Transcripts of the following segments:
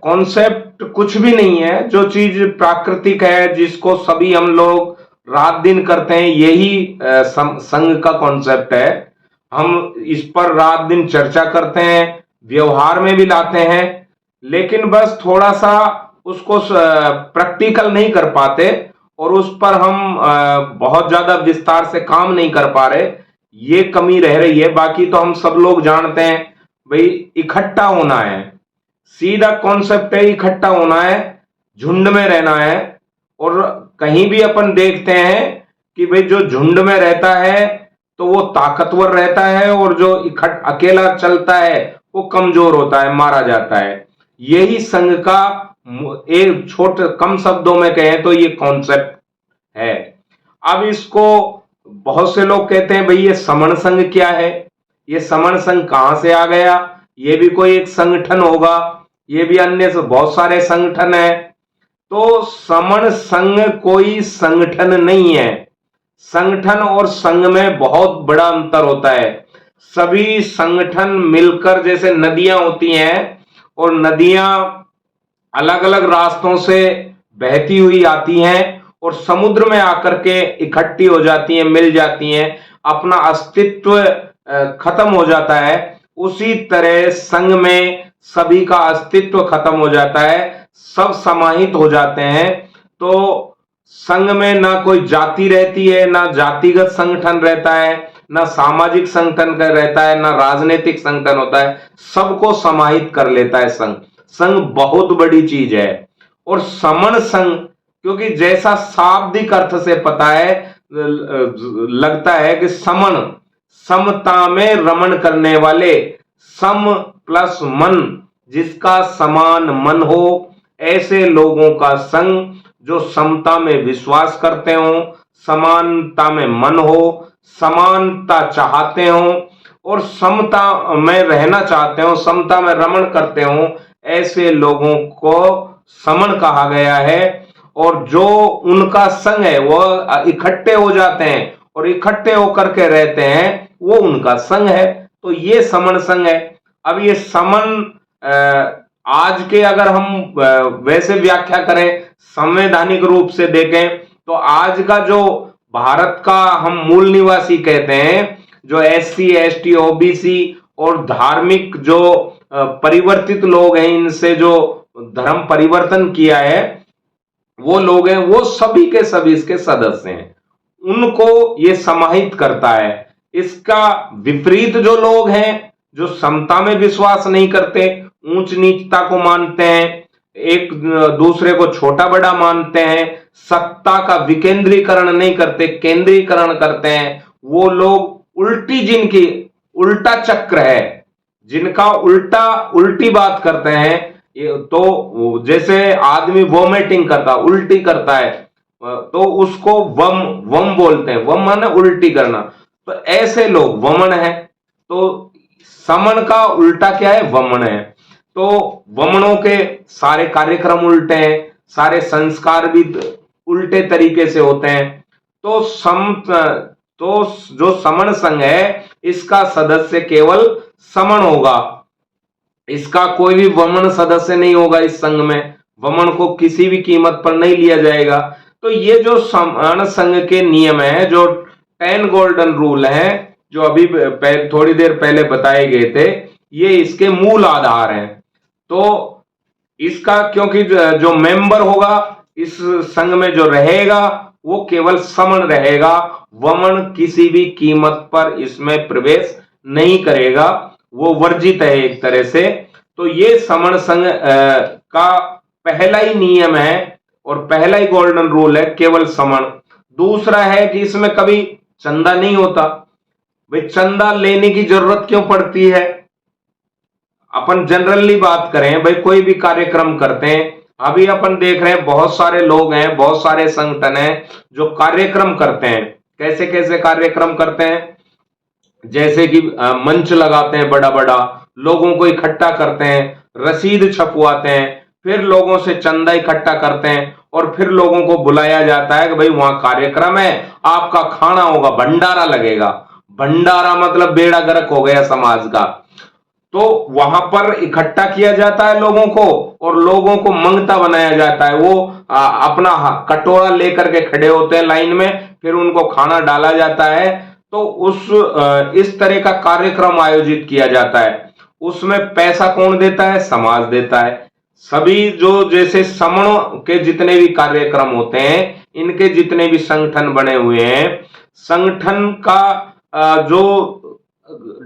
Concept कुछ भी नहीं है। जो चीज प्राकृतिक है, जिसको सभी हम लोग रात दिन करते हैं, यही संघ का कॉन्सेप्ट है। हम इस पर रात दिन चर्चा करते हैं, व्यवहार में भी लाते हैं, लेकिन बस थोड़ा सा उसको प्रैक्टिकल नहीं कर पाते और उस पर हम बहुत ज्यादा विस्तार से काम नहीं कर पा रहे। ये कमी रह रही है। बाकी तो हम सब लोग जानते हैं भाई, इकट्ठा होना है, सीधा कॉन्सेप्ट है, इकट्ठा होना है, झुंड में रहना है। और कहीं भी अपन देखते हैं कि भाई जो झुंड में रहता है तो वो ताकतवर रहता है, और जो अकेला चलता है वो कमजोर होता है, मारा जाता है। यही संघ का एक छोटे कम शब्दों में कहें तो ये कॉन्सेप्ट है। अब इसको बहुत से लोग कहते हैं भाई ये समण संघ क्या है, ये समण संघ कहां से आ गया, ये भी कोई एक संगठन होगा, ये भी अन्य से बहुत सारे संगठन है। तो समण संघ कोई संगठन नहीं है। संगठन और संघ में बहुत बड़ा अंतर होता है। सभी संगठन मिलकर, जैसे नदियां होती हैं और नदियां अलग अलग रास्तों से बहती हुई आती हैं और समुद्र में आकर के इकट्ठी हो जाती हैं, मिल जाती हैं, अपना अस्तित्व खत्म हो जाता है। उसी तरह संघ में सभी का अस्तित्व खत्म हो जाता है, सब समाहित हो जाते हैं। तो संघ में ना कोई जाति रहती है, ना जातिगत संगठन रहता है, ना सामाजिक संगठन का रहता है, ना राजनीतिक संगठन होता है। सबको समाहित कर लेता है संघ। संघ बहुत बड़ी चीज है। और समण संघ, क्योंकि जैसा शाब्दिक अर्थ से पता है, लगता है कि समण, समता में रमण करने वाले, सम प्लस मन, जिसका समान मन हो, ऐसे लोगों का संघ, जो समता में विश्वास करते हो, समानता में मन हो, समानता चाहते हो और समता में रहना चाहते हो, समता में रमण करते हो, ऐसे लोगों को समण कहा गया है। और जो उनका संघ है वो इकट्ठे हो जाते हैं और इकट्ठे होकर के रहते हैं, वो उनका संघ है। तो ये समण संघ है। अब ये समण आज के अगर हम वैसे व्याख्या करें, संवैधानिक रूप से देखें, तो आज का जो भारत का हम मूल निवासी कहते हैं, जो SC ST OBC और धार्मिक जो परिवर्तित लोग हैं, इनसे जो धर्म परिवर्तन किया है, वो लोग हैं, वो सभी के सभी इसके सदस्य हैं। उनको ये समाहित करता है। इसका विपरीत जो लोग हैं, जो समता में विश्वास नहीं करते, ऊंच नीचता को मानते हैं, एक दूसरे को छोटा बड़ा मानते हैं, सत्ता का विकेंद्रीकरण नहीं करते, केंद्रीकरण करते हैं, वो लोग जिनकी उल्टा चक्र है, जिनका उल्टी बात करते हैं, तो जैसे आदमी वोमिटिंग करता, उल्टी करता है, तो उसको वम बोलते हैं। वम माने उल्टी करना। तो ऐसे लोग वमन है। तो समण का उल्टा क्या है? वमन है। तो वमनों के सारे कार्यक्रम उल्टे हैं, सारे संस्कार भी उल्टे तरीके से होते हैं। तो जो समण संघ है, इसका सदस्य केवल समण होगा, इसका कोई भी वमन सदस्य नहीं होगा। इस संघ में वमन को किसी भी कीमत पर नहीं लिया जाएगा। तो ये जो समण संघ के नियम है, जो 10 गोल्डन रूल है, जो अभी थोड़ी देर पहले बताए गए थे, ये इसके मूल आधार हैं। तो इसका, क्योंकि जो मेंबर होगा इस संघ में, जो रहेगा, वो केवल समण रहेगा, वमन किसी भी कीमत पर इसमें प्रवेश नहीं करेगा, वो वर्जित है एक तरह से। तो ये समण संघ का पहला ही नियम है और पहला ही गोल्डन रूल है, केवल समण। दूसरा है कि इसमें कभी चंदा नहीं होता। भाई चंदा लेने की जरूरत क्यों पड़ती है? अपन जनरली बात करें, भाई कोई भी कार्यक्रम करते हैं, अभी अपन देख रहे हैं बहुत सारे लोग हैं, बहुत सारे संगठन हैं जो कार्यक्रम करते हैं। कैसे कैसे कार्यक्रम करते हैं? जैसे कि मंच लगाते हैं, बड़ा बड़ा लोगों को इकट्ठा करते हैं, रसीद छपवाते हैं, फिर लोगों से चंदा इकट्ठा करते हैं और फिर लोगों को बुलाया जाता है कि भाई वहां कार्यक्रम है, आपका खाना होगा, भंडारा लगेगा। भंडारा मतलब बेड़ा गर्क हो गया समाज का। तो वहां पर इकट्ठा किया जाता है लोगों को, और लोगों को मंगता बनाया जाता है। वो अपना कटोरा लेकर के खड़े होते हैं लाइन में, फिर उनको खाना डाला जाता है। तो इस तरह का कार्यक्रम आयोजित किया जाता है। उसमें पैसा कौन देता है? समाज देता है। सभी जो जैसे समणों के जितने भी कार्यक्रम होते हैं, इनके जितने भी संगठन बने हुए हैं, संगठन का जो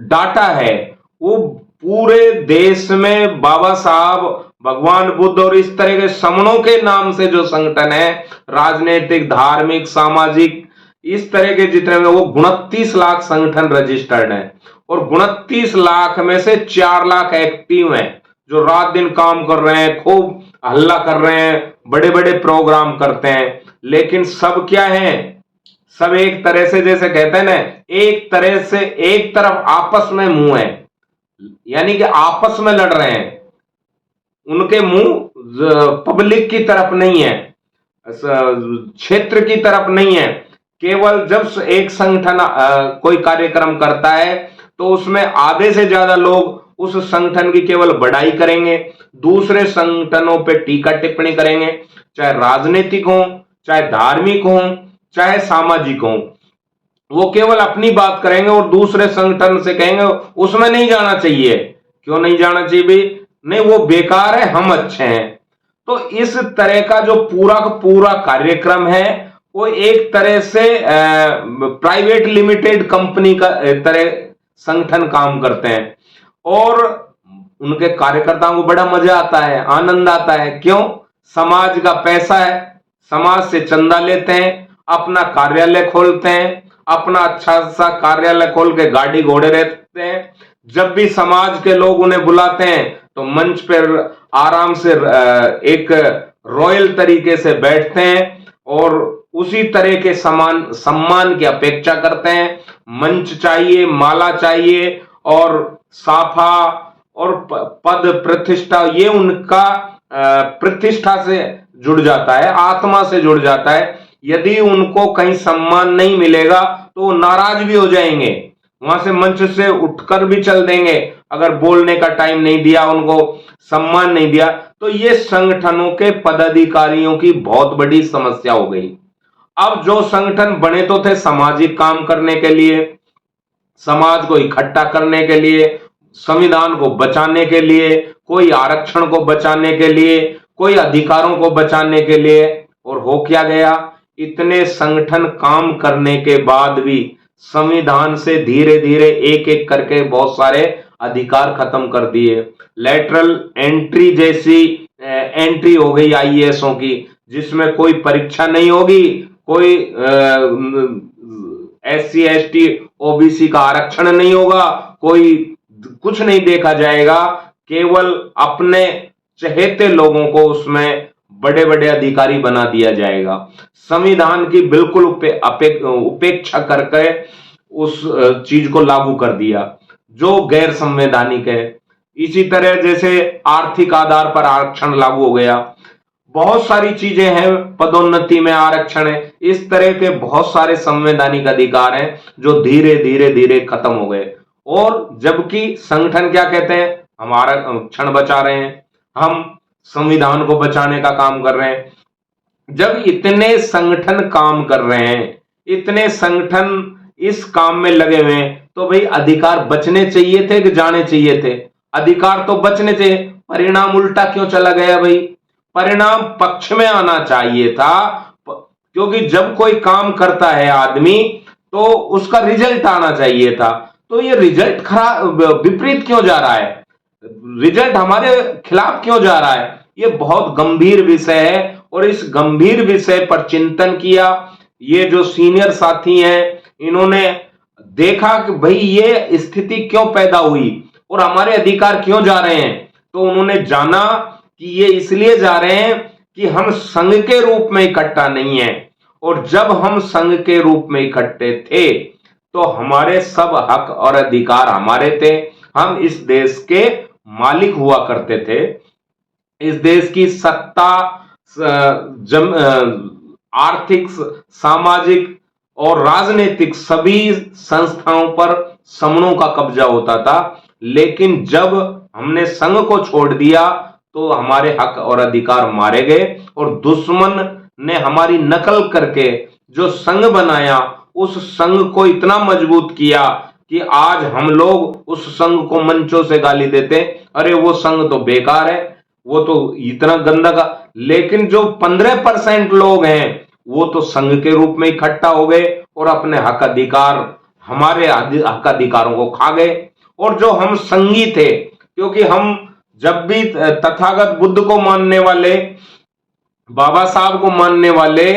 डाटा है वो पूरे देश में बाबा साहब, भगवान बुद्ध और इस तरह के समणों के नाम से जो संगठन है, राजनीतिक, धार्मिक, सामाजिक, इस तरह के जितने में, वो 29 लाख संगठन रजिस्टर्ड हैं। और 29 लाख में से 4 लाख एक्टिव हैं, जो रात दिन काम कर रहे हैं, खूब हल्ला कर रहे हैं, बड़े बड़े प्रोग्राम करते हैं। लेकिन सब क्या है? सब एक तरह से, जैसे कहते हैं ना, एक तरह से एक तरफ आपस में मुंह है, यानी कि आपस में लड़ रहे हैं। उनके मुंह पब्लिक की तरफ नहीं है, क्षेत्र की तरफ नहीं है। केवल जब एक संगठन कोई कार्यक्रम करता है, तो उसमें आधे से ज्यादा लोग उस संगठन की केवल बड़ाई करेंगे, दूसरे संगठनों पे टीका टिप्पणी करेंगे, चाहे राजनीतिक हो, चाहे धार्मिक हो, चाहे सामाजिक हो। वो केवल अपनी बात करेंगे और दूसरे संगठन से कहेंगे उसमें नहीं जाना चाहिए। क्यों नहीं जाना चाहिए भाई? नहीं, वो बेकार है, हम अच्छे हैं। तो इस तरह का जो पूरा का पूरा कार्यक्रम है, वो एक तरह से प्राइवेट लिमिटेड कंपनी का तरह संगठन काम करते हैं। और उनके कार्यकर्ताओं को बड़ा मजा आता है, आनंद आता है। क्यों? समाज का पैसा है, समाज से चंदा लेते हैं, अपना कार्यालय खोलते हैं, अपना अच्छा सा कार्यालय खोल के गाड़ी घोड़े रहते हैं। जब भी समाज के लोग उन्हें बुलाते हैं, तो मंच पर आराम से एक रॉयल तरीके से बैठते हैं और उसी तरह के सम्मान की अपेक्षा करते हैं। मंच चाहिए, माला चाहिए, और साफा और पद प्रतिष्ठा, ये उनका प्रतिष्ठा से जुड़ जाता है, आत्मा से जुड़ जाता है। यदि उनको कहीं सम्मान नहीं मिलेगा तो नाराज भी हो जाएंगे, वहां से मंच से उठकर भी चल देंगे अगर बोलने का टाइम नहीं दिया, उनको सम्मान नहीं दिया। तो ये संगठनों के पदाधिकारियों की बहुत बड़ी समस्या हो गई। अब जो संगठन बने तो थे सामाजिक काम करने के लिए, समाज को इकट्ठा करने के लिए, संविधान को बचाने के लिए, कोई आरक्षण को बचाने के लिए, कोई अधिकारों को बचाने के लिए। और हो क्या गया? इतने संगठन काम करने के बाद भी संविधान से धीरे धीरे एक एक करके बहुत सारे अधिकार खत्म कर दिए। लेटरल एंट्री जैसी एंट्री हो गई आईएएसओं की, जिसमें कोई परीक्षा नहीं होगी, कोई SC ST OBC का आरक्षण नहीं होगा, कोई कुछ नहीं देखा जाएगा, केवल अपने चहेते लोगों को उसमें बड़े बड़े अधिकारी बना दिया जाएगा। संविधान की बिल्कुल उपेक्षा करके उस चीज को लागू कर दिया जो गैर संवैधानिक है। इसी तरह जैसे आर्थिक आधार पर आरक्षण लागू हो गया, बहुत सारी चीजें हैं, पदोन्नति में आरक्षण है, इस तरह के बहुत सारे संवैधानिक अधिकार हैं जो धीरे धीरे धीरे खत्म हो गए। और जबकि संगठन क्या कहते हैं? हम आरक्षण बचा रहे हैं, हम संविधान को बचाने का काम कर रहे हैं। जब इतने संगठन काम कर रहे हैं, इतने संगठन इस काम में लगे हुए हैं, तो भाई अधिकार बचने चाहिए थे कि जाने चाहिए थे? अधिकार तो बचने चाहिए। परिणाम उल्टा क्यों चला गया भाई? परिणाम पक्ष में आना चाहिए था, क्योंकि जब कोई काम करता है आदमी, तो उसका रिजल्ट आना चाहिए था। तो ये रिजल्ट खराब, विपरीत क्यों जा रहा है? रिजल्ट हमारे खिलाफ क्यों जा रहा है? ये बहुत गंभीर विषय है, और इस गंभीर विषय पर चिंतन किया। ये जो सीनियर साथी हैं, इन्होंने देखा कि भाई ये स्थिति क्यों पैदा हुई और हमारे अधिकार क्यों जा रहे हैं। तो उन्होंने जाना कि ये इसलिए जा रहे हैं कि हम संघ के रूप में इकट्ठा नहीं है, और जब हम संघ के रूप में इकट्ठे थे तो हमारे सब हक और अधिकार हमारे थे। हम इस देश के मालिक हुआ करते थे। इस देश की सत्ता, आर्थिक, सामाजिक और राजनीतिक सभी संस्थाओं पर समणों का कब्जा होता था। लेकिन जब हमने संघ को छोड़ दिया तो हमारे हक और अधिकार मारे गए, और दुश्मन ने हमारी नकल करके जो संघ बनाया उस संघ को इतना मजबूत किया कि आज हम लोग उस संघ को मंचों से गाली देते, अरे वो संघ तो बेकार है, वो तो इतना गंदा का। लेकिन जो 15% लोग हैं वो तो संघ के रूप में इकट्ठा हो गए और अपने हक अधिकार, हमारे हक अधिकारों को खा गए। और जो हम संघी थे, क्योंकि हम जब भी तथागत बुद्ध को मानने वाले, बाबा साहब को मानने वाले,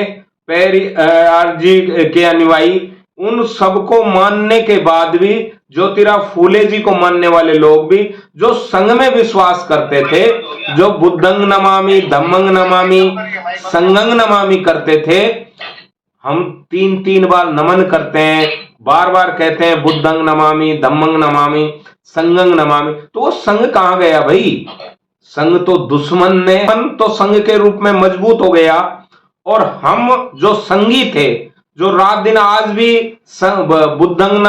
पेरियार जी के अनुयायी, उन सबको मानने के बाद भी ज्योतिराव फूले जी को मानने वाले लोग भी जो संघ में विश्वास करते थे, जो बुद्धंग नमामि, धम्मंग नमामि, संघंग नमामि करते थे, हम 3-3 बार नमन करते हैं, बार बार कहते हैं बुद्धंग नमामि, धम्मंग नमामि, संघंग नमामि, तो वो संघ कहां गया भाई? संघ तो दुश्मन ने, तो संघ के रूप में मजबूत हो गया। और हम जो संगी थे, जो रात दिन आज भी बुद्धंग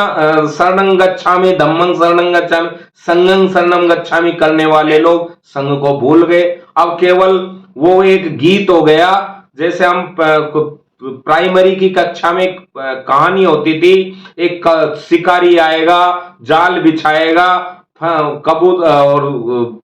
शरणं गच्छामि, धम्मंग शरणं गच्छामि, संघं शरणं गच्छामि करने वाले लोग संघ को भूल गए। अब केवल वो एक गीत हो गया, जैसे हम प्राइमरी की कक्षा में कहानी होती थी, एक शिकारी आएगा, जाल बिछाएगा, कबूतर, और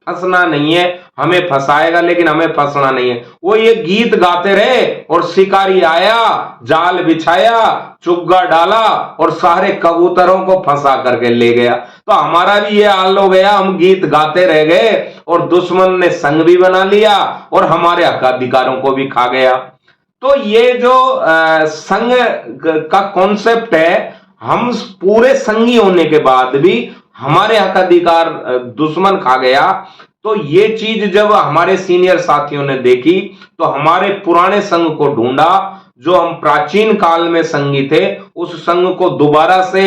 फंसना नहीं है, हमें फंसाएगा लेकिन हमें फंसना नहीं है। वो ये गीत गाते रहे और शिकारी आया, जाल बिछाया, चुग्गा डाला और सारे कबूतरों को फंसा करके ले गया। तो हमारा भी ये हाल हो गया, हम गीत गाते रह गए और दुश्मन ने संघ भी बना लिया और हमारे हक अधिकारों को भी खा गया। तो ये जो संघ का कॉन्सेप्ट है, हम पूरे संघी होने के बाद भी हमारे हक अधिकार दुश्मन खा गया। तो ये चीज जब हमारे सीनियर साथियों ने देखी तो हमारे पुराने संघ को ढूंढा, जो हम प्राचीन काल में संघी थे, उस संघ को दोबारा से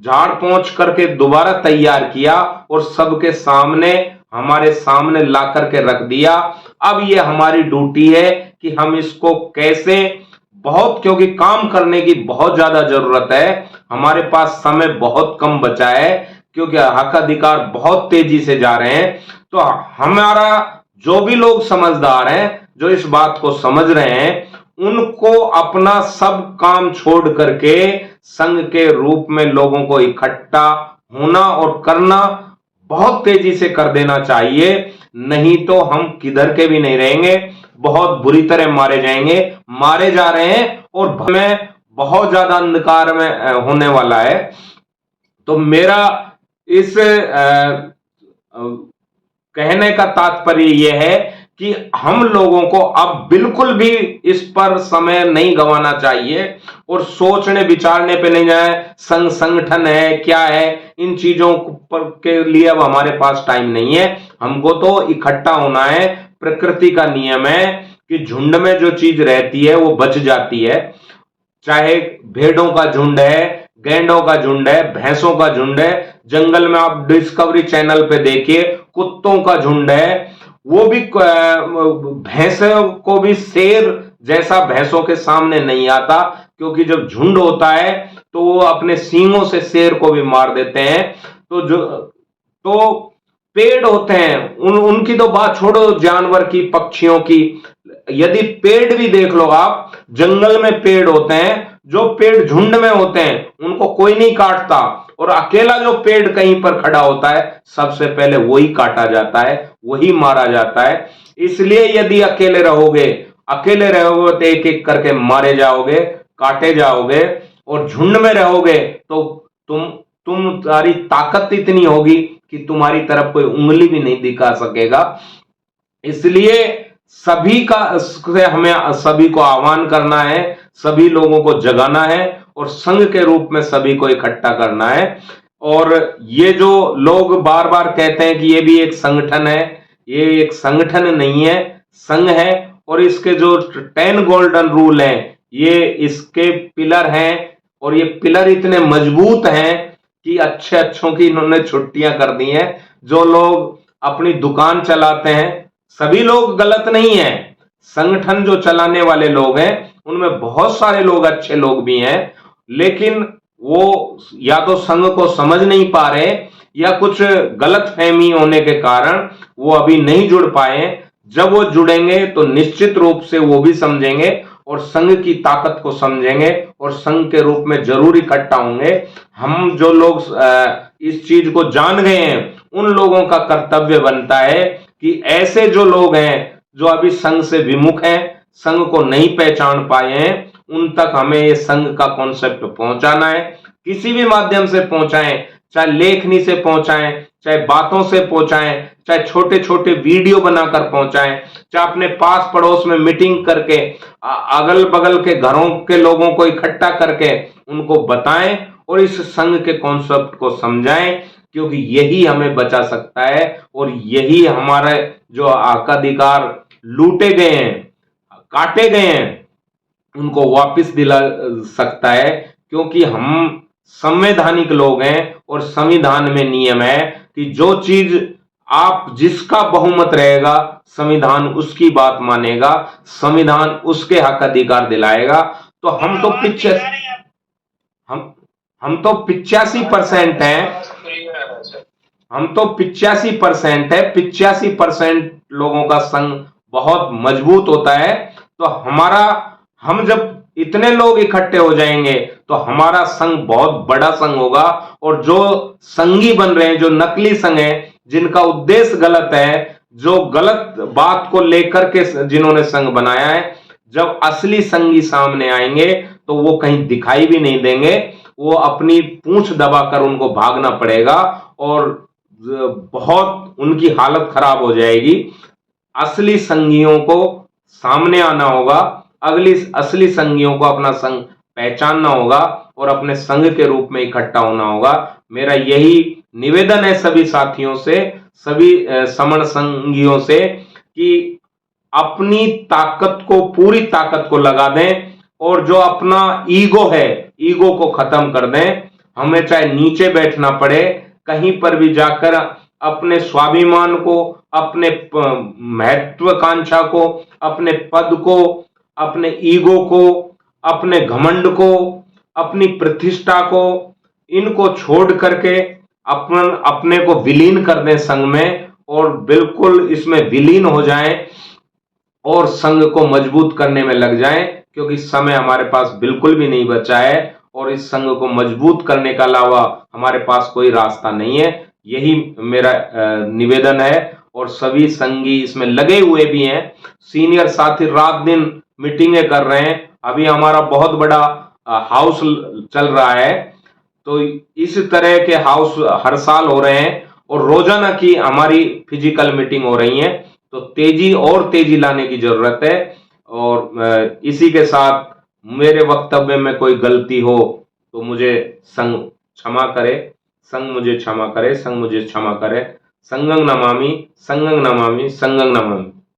झाड़ पोंछ करके दोबारा तैयार किया और सबके सामने, हमारे सामने ला करके रख दिया। अब ये हमारी ड्यूटी है कि हम इसको कैसे, बहुत, क्योंकि काम करने की बहुत ज्यादा जरूरत है, हमारे पास समय बहुत कम बचा है, क्योंकि हक अधिकार बहुत तेजी से जा रहे हैं। तो हमारा जो भी लोग समझदार हैं, जो इस बात को समझ रहे हैं, उनको अपना सब काम छोड़ करके संघ के रूप में लोगों को इकट्ठा होना और करना बहुत तेजी से कर देना चाहिए। नहीं तो हम किधर के भी नहीं रहेंगे, बहुत बुरी तरह मारे जाएंगे, मारे जा रहे हैं और हमें बहुत ज्यादा अंधकार में होने वाला है। तो मेरा इस कहने का तात्पर्य यह है कि हम लोगों को अब बिल्कुल भी इस पर समय नहीं गंवाना चाहिए और सोचने विचारने पे नहीं जाए, संगठन है क्या है, इन चीजों पर के लिए अब हमारे पास टाइम नहीं है। हमको तो इकट्ठा होना है। प्रकृति का नियम है कि झुंड में जो चीज रहती है वो बच जाती है, चाहे भेड़ों का झुंड है, गैंडों का झुंड है, भैंसों का झुंड है, जंगल में आप डिस्कवरी चैनल पे देखिए कुत्तों का झुंड है, वो भी भैंसों को भी शेर जैसा भैंसों के सामने नहीं आता, क्योंकि जब झुंड होता है तो वो अपने सींगों से शेर को भी मार देते हैं। तो पेड़ होते हैं, उनकी तो बात छोड़ो, जानवर की, पक्षियों की, यदि पेड़ भी देख लो आप, जंगल में पेड़ होते हैं, जो पेड़ झुंड में होते हैं उनको कोई नहीं काटता, और अकेला जो पेड़ कहीं पर खड़ा होता है सबसे पहले वही काटा जाता है, वही मारा जाता है। इसलिए यदि अकेले रहोगे तो एक एक करके मारे जाओगे, काटे जाओगे, और झुंड में रहोगे तो तुम्हारी ताकत इतनी होगी कि तुम्हारी तरफ कोई उंगली भी नहीं दिखा सकेगा। इसलिए हमें सभी को आह्वान करना है, सभी लोगों को जगाना है और संघ के रूप में सभी को इकट्ठा करना है। और ये जो लोग बार बार कहते हैं कि ये भी एक संगठन है, ये एक संगठन नहीं है, संघ है। और इसके जो 10 गोल्डन रूल हैं, ये इसके पिलर हैं, और ये पिलर इतने मजबूत हैं कि अच्छों की इन्होंने छुट्टियां कर दी हैं। जो लोग अपनी दुकान चलाते हैं, सभी लोग गलत नहीं है, संगठन जो चलाने वाले लोग हैं उनमें बहुत सारे लोग अच्छे लोग भी हैं, लेकिन वो या तो संघ को समझ नहीं पा रहे या कुछ गलत फहमी होने के कारण वो अभी नहीं जुड़ पाए। जब वो जुड़ेंगे तो निश्चित रूप से वो भी समझेंगे और संघ की ताकत को समझेंगे और संघ के रूप में जरूर इकट्ठा होंगे। हम जो लोग इस चीज को जान गए हैं, उन लोगों का कर्तव्य बनता है कि ऐसे जो लोग हैं जो अभी संघ से विमुख हैं, संघ को नहीं पहचान पाए हैं, उन तक हमें ये संघ का कॉन्सेप्ट पहुंचाना है। किसी भी माध्यम से पहुंचाएं, चाहे लेखनी से पहुंचाएं, चाहे बातों से पहुंचाएं, चाहे छोटे छोटे वीडियो बनाकर पहुंचाएं, चाहे अपने पास पड़ोस में मीटिंग करके अगल बगल के घरों के लोगों को इकट्ठा करके उनको बताएं और इस संघ के कॉन्सेप्ट को समझाएं, क्योंकि यही हमें बचा सकता है और यही हमारे जो हक अधिकार लूटे गए हैं, काटे गए हैं, उनको वापस दिला सकता है। क्योंकि हम संवैधानिक लोग हैं और संविधान में नियम है कि जो चीज आप जिसका बहुमत रहेगा, संविधान उसकी बात मानेगा, संविधान उसके हक अधिकार दिलाएगा। तो हम तो पिछे हम तो 85% हैं, हम तो 85% है। 85% लोगों का संघ बहुत मजबूत होता है। तो हम जब इतने लोग इकट्ठे हो जाएंगे तो हमारा संघ बहुत बड़ा संघ होगा। और जो संघी बन रहे हैं, जो नकली संघ है, जिनका उद्देश्य गलत है, जो गलत बात को लेकर के जिन्होंने संघ बनाया है, जब असली संघी सामने आएंगे तो वो कहीं दिखाई भी नहीं देंगे। वो अपनी पूंछ दबाकर उनको भागना पड़ेगा और बहुत उनकी हालत खराब हो जाएगी। असली संघियों को सामने आना होगा, असली संघियों को अपना संघ पहचानना होगा और अपने संघ के रूप में इकट्ठा होना होगा। मेरा यही निवेदन है सभी साथियों से, सभी समण संघियों से, कि अपनी ताकत को, पूरी ताकत को लगा दें और जो अपना ईगो है, ईगो को खत्म कर दें। हमें चाहे नीचे बैठना पड़े, कहीं पर भी जाकर अपने स्वाभिमान को, अपने महत्वाकांक्षा को, अपने पद को, अपने ईगो को, अपने घमंड को, अपनी प्रतिष्ठा को, इनको छोड़ करके अपने को विलीन कर दें संघ में और बिल्कुल इसमें विलीन हो जाएं और संघ को मजबूत करने में लग जाएं। क्योंकि समय हमारे पास बिल्कुल भी नहीं बचा है और इस संघ को मजबूत करने के अलावा हमारे पास कोई रास्ता नहीं है। यही मेरा निवेदन है और सभी संघी इसमें लगे हुए भी हैं। सीनियर साथी रात दिन मीटिंगें कर रहे हैं। अभी हमारा बहुत बड़ा हाउस चल रहा है, तो इस तरह के हाउस हर साल हो रहे हैं और रोजाना की हमारी फिजिकल मीटिंग हो रही है। तो तेजी और तेजी लाने की जरूरत है। और इसी के साथ मेरे वक्तव्य में कोई गलती हो तो मुझे संघ क्षमा करे, संघ मुझे क्षमा करे, संघ मुझे क्षमा करे। संघं नमामि, संघं नमामि, संघं नमामि।